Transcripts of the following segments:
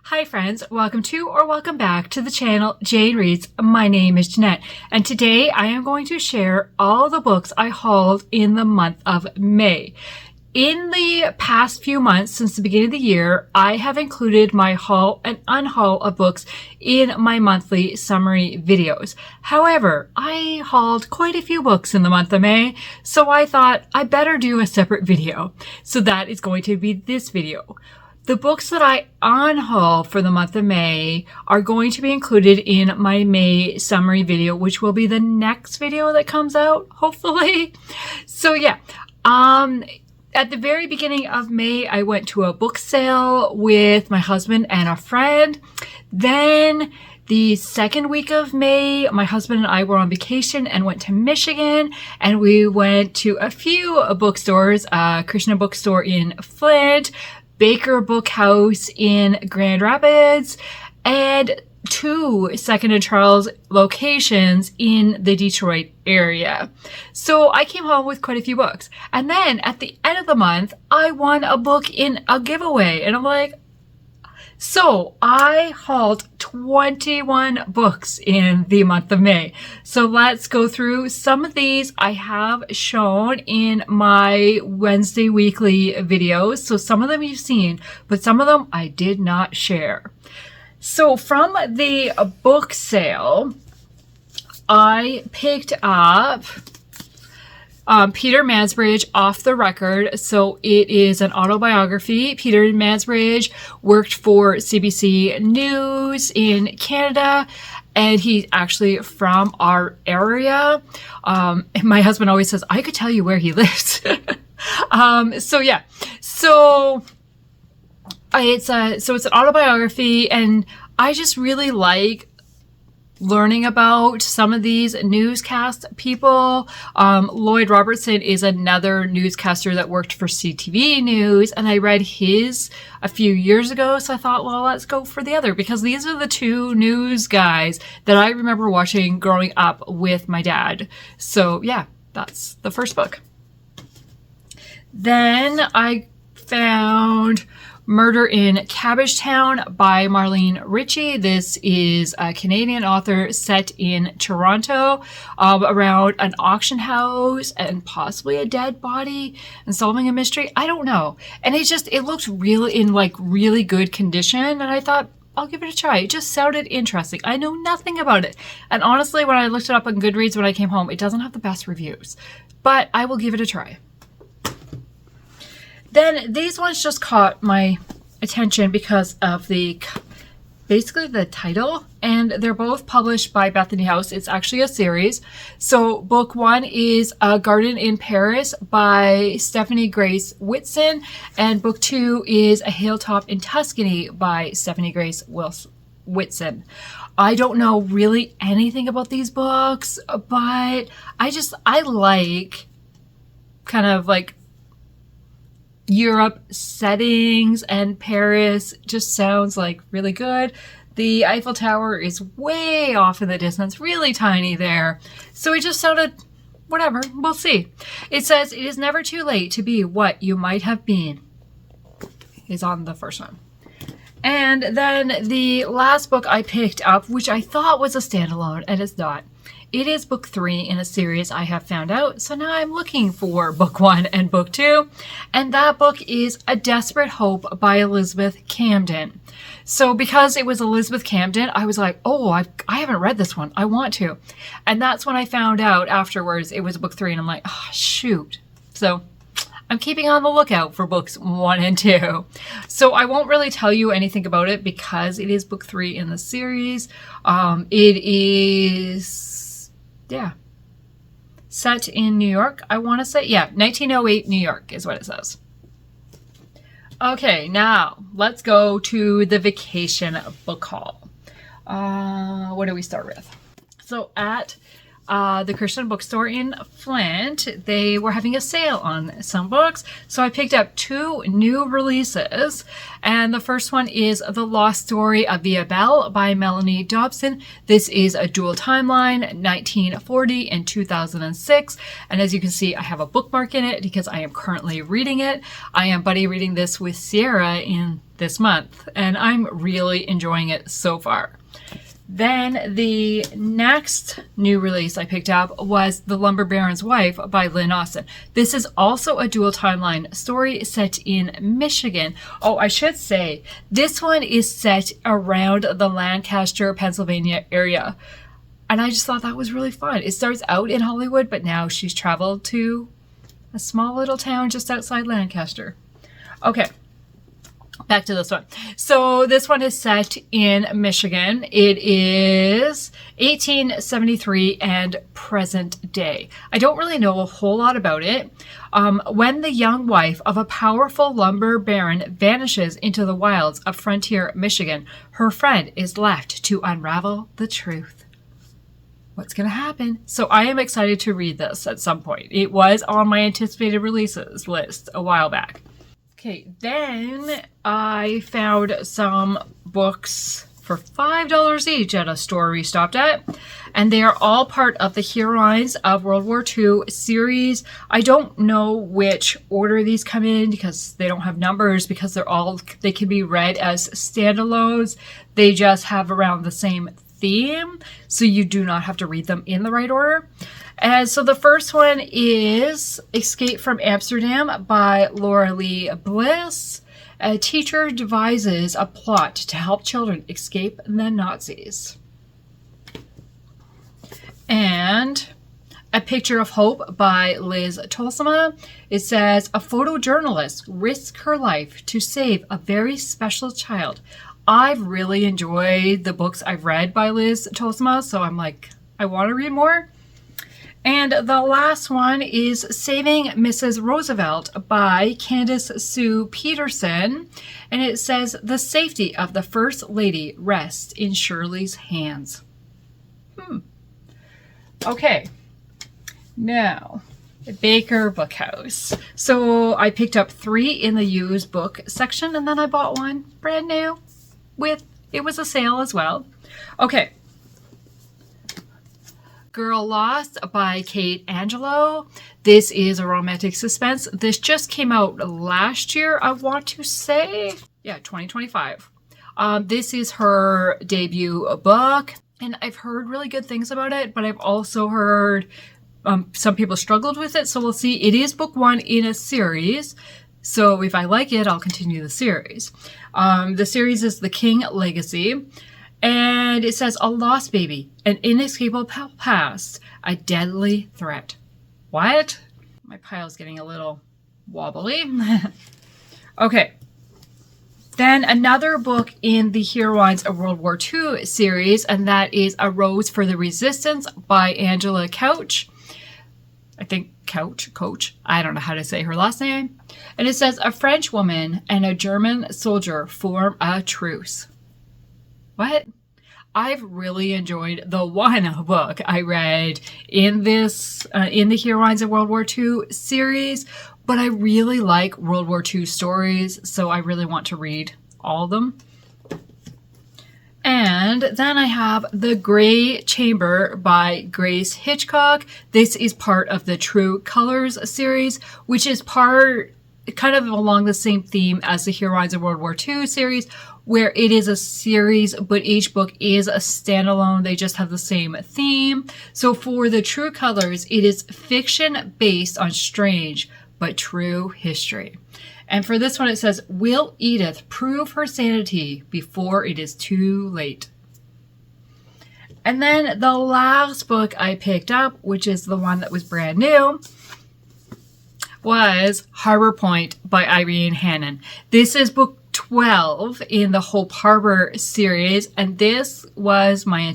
Hi friends, welcome to or welcome back to the channel Jane Reads. My name is Jeanette and today I am going to share all the books I hauled in the month of May. In the past few months since the beginning of the year, I have included my haul and unhaul of books in my monthly summary videos. However, I hauled quite a few books in the month of May, so I thought I better do a separate video. So that is going to be this video. The books that I unhaul for the month of May are going to be included in my May summary video, which will be the next video that comes out, hopefully. So yeah, at the very beginning of May, I went to a book sale with my husband and a friend. Then the second week of May, my husband and I were on vacation and went to Michigan, and we went to a few bookstores, Krishna Bookstore in Flint, Baker Book House in Grand Rapids, and two Second and Charles locations in the Detroit area. So I came home with quite a few books. And then at the end of the month, I won a book in a giveaway. And I'm like, so I hauled 21 books in the month of May. So let's go through. Some of these I have shown in my Wednesday weekly videos. So some of them you've seen, but some of them I did not share. So from the book sale, I picked up Peter Mansbridge, Off the Record. So it is an autobiography. Peter Mansbridge worked for CBC News in Canada, and he's actually from our area. And my husband always says, I could tell you where he lives. It's an autobiography, and I just really like learning about some of these newscast people. Lloyd Robertson is another newscaster that worked for CTV News, and I read his a few years ago, so I thought, well, let's go for the other, because these are the two news guys that I remember watching growing up with my dad. So yeah, that's the first book. Then I found Murder in Cabbagetown by Marlene Ritchie. This is a Canadian author set in Toronto, around an auction house and possibly a dead body and solving a mystery. I don't know. And it looked really good condition. And I thought, I'll give it a try. It just sounded interesting. I know nothing about it. And honestly, when I looked it up on Goodreads when I came home, it doesn't have the best reviews, but I will give it a try. Then these ones just caught my attention because of basically the title, and they're both published by Bethany House. It's actually a series. So book one is A Garden in Paris by Stephanie Grace Whitson, and book two is A Hilltop in Tuscany by Stephanie Grace Whitson. I don't know really anything about these books, but I like kind of like Europe settings, and Paris just sounds like really good. The Eiffel Tower is way off in the distance, really tiny there. So it just sounded whatever. We'll see. It says, it is never too late to be what you might have been, is on the first one. And then the last book I picked up, which I thought was a standalone, and it's not. It is book three in a series I have found out. So now I'm looking for book one and book two. And that book is A Desperate Hope by Elizabeth Camden. So because it was Elizabeth Camden, I was like, oh, I haven't read this one. I want to. And that's when I found out afterwards it was book three. And I'm like, oh, shoot. So I'm keeping on the lookout for books one and two. So I won't really tell you anything about it because it is book three in the series. It is... yeah, set in New York, I want to say. Yeah, 1908 New York is what it says. Okay, now let's go to the vacation book haul. What do we start with? So at the Christian Bookstore in Flint, they were having a sale on some books. So I picked up two new releases. And the first one is The Lost Story of Via Bell by Melanie Dobson. This is a dual timeline, 1940 and 2006. And as you can see, I have a bookmark in it because I am currently reading it. I am buddy reading this with Sierra in this month, and I'm really enjoying it so far. Then the next new release I picked up was The Lumber Baron's Wife by Lynn Austin. This is also a dual timeline story set in Michigan. Oh, I should say, this one is set around the Lancaster, Pennsylvania area. And I just thought that was really fun. It starts out in Hollywood, but now she's traveled to a small little town just outside Lancaster. Okay. Back to this one. So this one is set in Michigan. It is 1873 and present day. I don't really know a whole lot about it. When the young wife of a powerful lumber baron vanishes into the wilds of frontier Michigan, her friend is left to unravel the truth. What's going to happen? So I am excited to read this at some point. It was on my anticipated releases list a while back. Okay, then I found some books for $5 each at a store we stopped at, and they are all part of the Heroines of World War II series. I don't know which order these come in because they don't have numbers, because they can be read as standalones. They just have around the same theme, so you do not have to read them in the right order. And so the first one is Escape from Amsterdam by Laura Lee Bliss. A teacher devises a plot to help children escape the Nazis. And A Picture of Hope by Liz Tolsama. It says, a photojournalist risks her life to save a very special child. I've really enjoyed the books I've read by Liz Tolsama, so I'm like, I want to read more. And the last one is Saving Mrs. Roosevelt by Candace Sue Peterson. And it says, the safety of the First Lady rests in Shirley's hands. Okay. Now, Baker Bookhouse. So I picked up 3 in the used book section, and then I bought one brand new it was a sale as well. Okay. Girl Lost by Kate Angelo. This is a romantic suspense. This just came out last year, I want to say. Yeah, 2025. This is her debut book, and I've heard really good things about it, but I've also heard some people struggled with it, so we'll see. It is book 1 in a series, so if I like it, I'll continue the series. The series is The King Legacy. And it says, a lost baby, an inescapable past, a deadly threat. What? My pile's getting a little wobbly. Okay. Then another book in the Heroines of World War II series, and that is A Rose for the Resistance by Angela Couch. I think Coach. I don't know how to say her last name. And it says, a French woman and a German soldier form a truce. What? I've really enjoyed the one book I read in this, in the Heroines of World War II series, but I really like World War II stories, so I really want to read all of them. And then I have The Gray Chamber by Grace Hitchcock. This is part of the True Colors series, which is kind of along the same theme as the Heroines of World War II series, where it is a series, but each book is a standalone. They just have the same theme. So for the True Colors, it is fiction based on strange but true history. And for this one, it says, will Edith prove her sanity before it is too late? And then the last book I picked up, which is the one that was brand new, was Harbor Point by Irene Hannon. This is book 12 in the Hope Harbor series, and this was my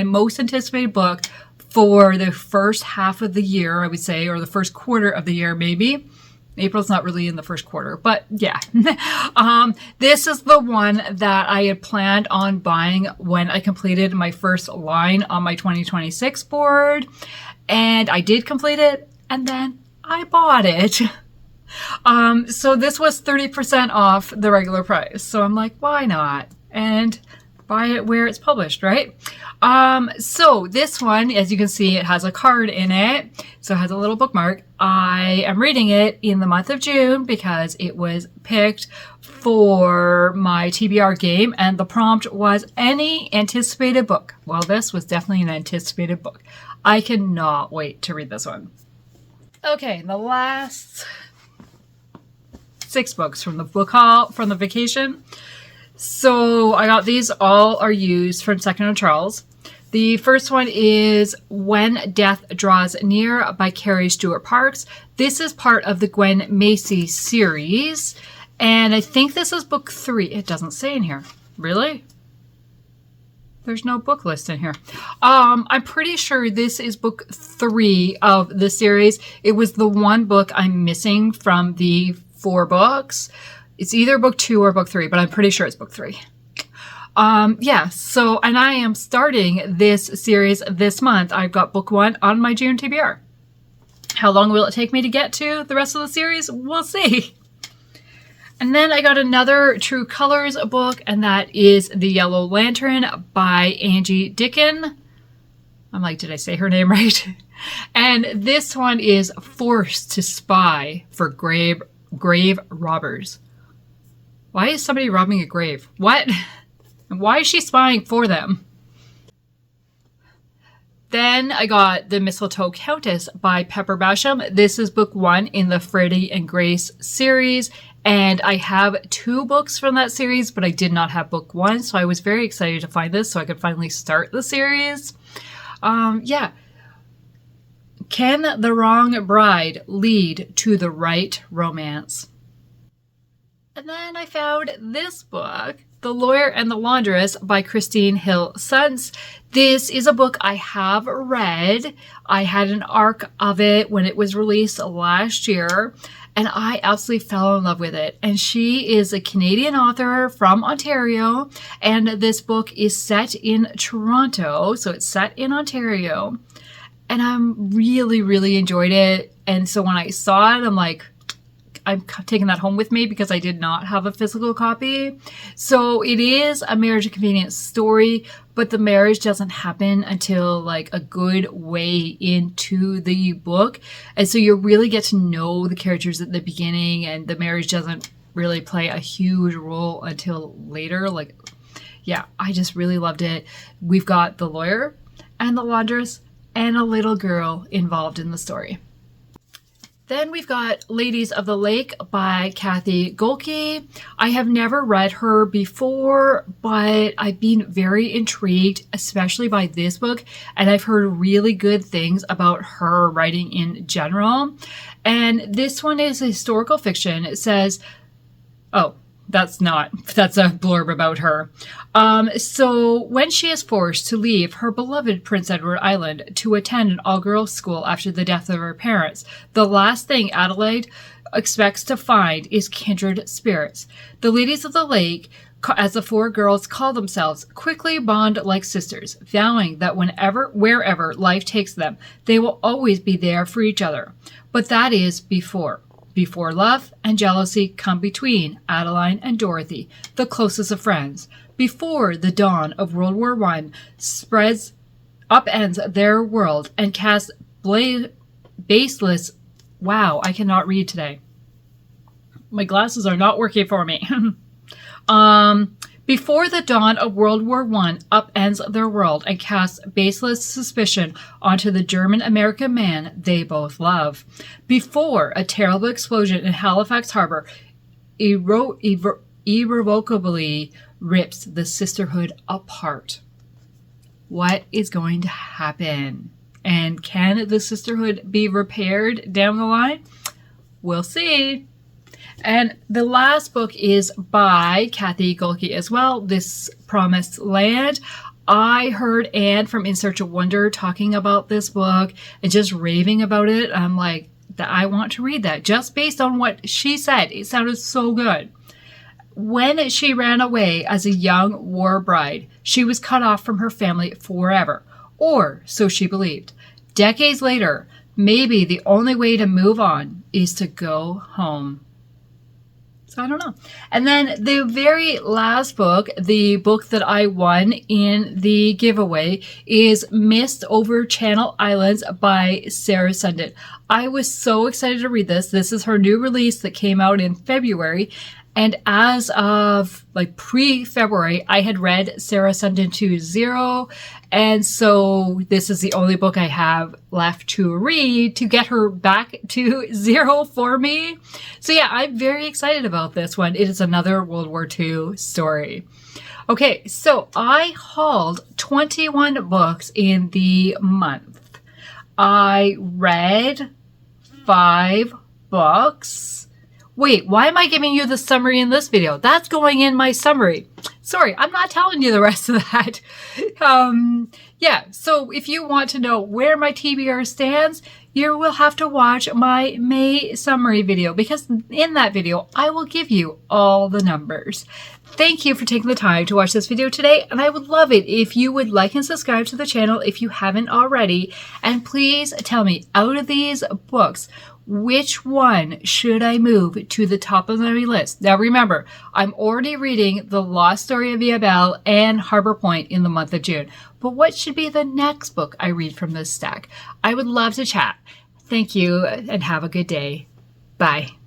most anticipated book for the first half of the year, I would say, or the first quarter of the year, maybe. April's not really in the first quarter, but yeah. This is the one that I had planned on buying when I completed my first line on my 2026 board, and I did complete it, and then I bought it. So this was 30% off the regular price. So I'm like, why not? And buy it where it's published, right? So this one, as you can see, it has a card in it. So it has a little bookmark. I am reading it in the month of June because it was picked for my TBR game, and the prompt was any anticipated book. Well, this was definitely an anticipated book. I cannot wait to read this one. Okay, the last 6 books from the book haul from the vacation. So I got these, all are used from Second & Charles. The first one is When Death Draws Near by Carrie Stewart Parks. This is part of the Gwen Macy series, and I think this is book 3. It doesn't say in here. Really? There's no book list in here. I'm pretty sure this is book 3 of the series. It was the one book I'm missing from the 4 books. It's either book 2 or book 3, but I'm pretty sure it's book 3. Yeah, so, and I am starting this series this month. I've got book 1 on my June TBR. How long will it take me to get to the rest of the series? We'll see. And then I got another True Colors book, and that is The Yellow Lantern by Angie Dickin. I'm like, did I say her name right? And this one is Forced to Spy for Grave Robbers. Why is somebody robbing a grave? What? And why is she spying for them? Then I got The Mistletoe Countess by Pepper Basham. This is book 1 in the Freddie and Grace series. And I have 2 books from that series, but I did not have book 1. So I was very excited to find this so I could finally start the series. Yeah. Can the wrong bride lead to the right romance? And then I found this book, The Lawyer and the Laundress by Christine Hill Sunts. This is a book I have read. I had an ARC of it when it was released last year, and I absolutely fell in love with it. And she is a Canadian author from Ontario, and this book is set in Toronto, so it's set in Ontario. And I really, really enjoyed it. And so when I saw it, I'm like, I'm taking that home with me because I did not have a physical copy. So it is a marriage and convenience story, but the marriage doesn't happen until like a good way into the book. And so you really get to know the characters at the beginning, and the marriage doesn't really play a huge role until later. Like, yeah, I just really loved it. We've got the lawyer and the laundress and a little girl involved in the story. Then we've got Ladies of the Lake by Kathy Golke. I have never read her before, but I've been very intrigued, especially by this book, and I've heard really good things about her writing in general. And this one is historical fiction. It says, oh, that's a blurb about her. So when she is forced to leave her beloved Prince Edward Island to attend an all-girls school after the death of her parents, the last thing Adelaide expects to find is kindred spirits. The Ladies of the Lake, as the 4 girls call themselves, quickly bond like sisters, vowing that wherever life takes them, they will always be there for each other. But that is before love and jealousy come between Adeline and Dorothy, the closest of friends. Before the dawn of World War I upends their world and casts baseless... Wow, I cannot read today. My glasses are not working for me. Before the dawn of World War I upends their world and casts baseless suspicion onto the German-American man they both love. Before a terrible explosion in Halifax Harbor irrevocably rips the sisterhood apart. What is going to happen? And can the sisterhood be repaired down the line? We'll see. And the last book is by Kathy Golke as well, This Promised Land. I heard Anne from In Search of Wonder talking about this book and just raving about it. I'm like, I want to read that just based on what she said. It sounded so good. When she ran away as a young war bride, she was cut off from her family forever, or so she believed. Decades later, maybe the only way to move on is to go home. So I don't know. And then the very last book, the book that I won in the giveaway, is Mist Over Channel Islands by Sarah Sundin. I was so excited to read this. This is her new release that came out in February. And as of like pre-February, I had read Sarah Sundin to zero. And so this is the only book I have left to read to get her back to zero for me. So yeah, I'm very excited about this one. It is another World War II story. Okay, so I hauled 21 books in the month. I read 5 books. Wait, why am I giving you the summary in this video? That's going in my summary. Sorry, I'm not telling you the rest of that. Yeah, so if you want to know where my TBR stands, you will have to watch my May summary video, because in that video, I will give you all the numbers. Thank you for taking the time to watch this video today, and I would love it if you would like and subscribe to the channel if you haven't already. And please tell me, out of these books, which one should I move to the top of my list? Now remember, I'm already reading The Lost Story of Isabel and Harbor Point in the month of June. But what should be the next book I read from this stack? I would love to chat. Thank you and have a good day. Bye.